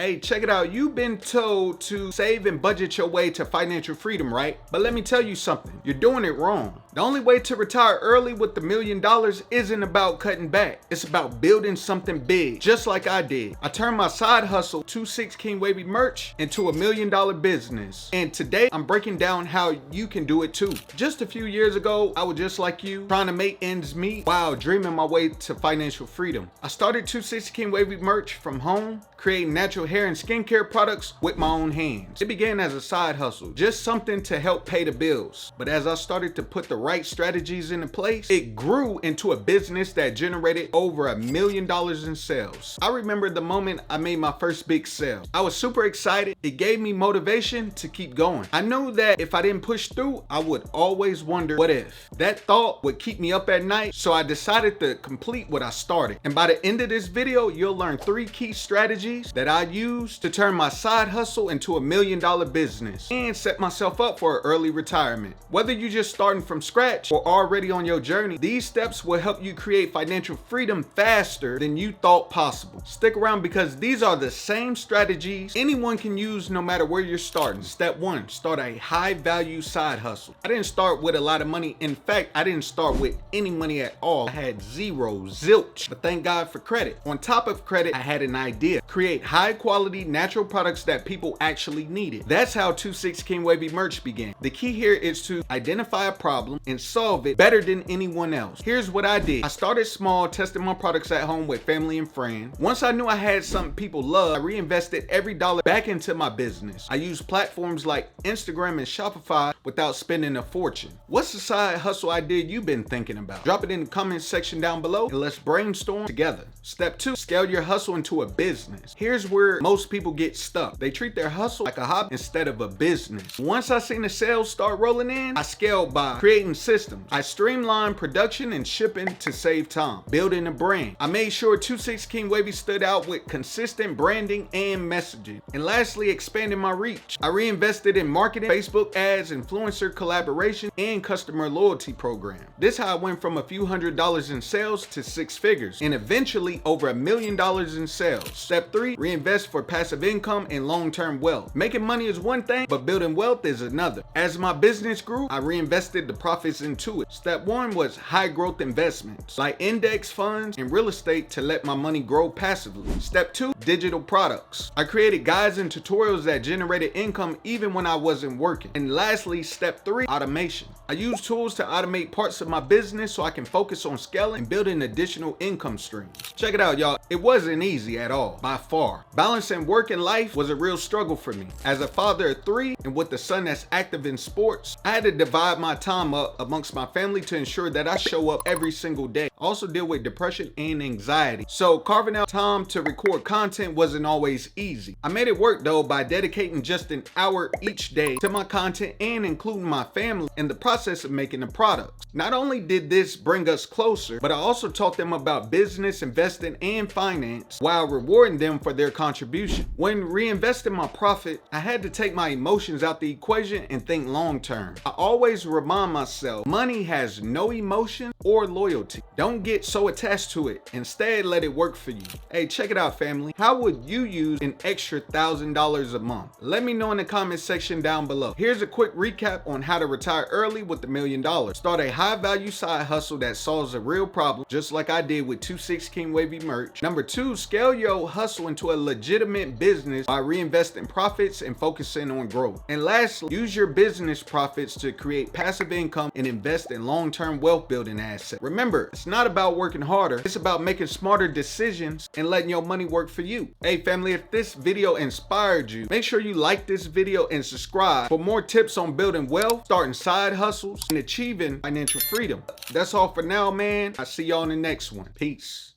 Hey, check it out. You've been told to save and budget your way to financial freedom, right? But let me tell you something. You're doing it wrong. The only way to retire early with the $1 million isn't about cutting back. It's about building something big, just like I did. I turned my side hustle, 26 King Wavy merch, into $1 million business. And today, I'm breaking down how you can do it too. Just a few years ago, I was just like you, trying to make ends meet while dreaming my way to financial freedom. I started 26 King Wavy merch from home, creating natural hair and skincare products with my own hands. It began as a side hustle, just something to help pay the bills. But as I started to put the right strategies into place, it grew into a business that generated over $1 million in sales. I remember the moment I made my first big sale. I was super excited. It gave me motivation to keep going. I knew that if I didn't push through, I would always wonder what if. That thought would keep me up at night, so I decided to complete what I started. And by the end of this video, you'll learn 3 key strategies that I use to turn my side hustle into $1 million business and set myself up for early retirement. Whether you're just starting from scratch or already on your journey, these steps will help you create financial freedom faster than you thought possible. Stick around because these are the same strategies anyone can use no matter where you're starting. Step 1, start a high value side hustle. I didn't start with a lot of money. In fact, I didn't start with any money at all. I had zero, zilch, but thank God for credit. On top of credit, I had an idea. Create high quality natural products that people actually needed. That's how 26 King Wavy merch began. The key here is to identify a problem and solve it better than anyone else. Here's what I did. I started small, testing my products at home with family and friends. Once I knew I had something people loved, I reinvested every dollar back into my business. I used platforms like Instagram and Shopify without spending a fortune. What's the side hustle idea you've been thinking about? Drop it in the comment section down below and let's brainstorm together. Step 2, scale your hustle into a business. Here's where most people get stuck. They treat their hustle like a hobby instead of a business. Once I seen the sales start rolling in, I scaled by creating systems. I streamlined production and shipping to save time. Building a brand. I made sure 26 King Wavy stood out with consistent branding and messaging. And lastly, expanding my reach. I reinvested in marketing, Facebook ads, influencer collaboration, and customer loyalty program. This how I went from a few $100s in sales to 6 figures and eventually over $1 million in sales. Step 3, reinvest for passive income and long-term wealth. Making money is one thing, but building wealth is another. As my business grew, I reinvested the profits into it. Step 1 was high growth investments like index funds and real estate to let my money grow passively. Step 2, digital products. I created guides and tutorials that generated income even when I wasn't working. And lastly, step 3, automation. I use tools to automate parts of my business so I can focus on scaling and building additional income streams. Check it out, y'all. It wasn't easy at all, by far. Balancing work and life was a real struggle for me. As a father of 3 and with a son that's active in sports, I had to divide my time up amongst my family to ensure that I show up every single day. I also deal with depression and anxiety, so carving out time to record content wasn't always easy. I made it work though by dedicating just an hour each day to my content and including my family in the process of making the products. Not only did this bring us closer, but I also taught them about business, investing, and finance while rewarding them for their contribution. When reinvesting my profit, I had to take my emotions out the equation and think long term. I always remind myself, money has no emotion or loyalty. Don't get so attached to it. Instead, let it work for you. Hey, check it out, family. How would you use an extra $1,000 a month? Let me know in the comment section down below. Here's a quick recap on how to retire early with $1 million. Start a high value side hustle that solves a real problem, just like I did with 26 King Wavy merch. Number 2, scale your hustle into a legitimate business by reinvesting profits and focusing on growth. And lastly, use your business profits to create passive income and invest in long-term wealth building assets. Remember, it's not about working harder, it's about making smarter decisions and letting your money work for you. Hey family, if this video inspired you, make sure you like this video and subscribe for more tips on building wealth, starting side hustles, and achieving financial freedom. That's all for now, man. I'll see y'all in the next one. Peace.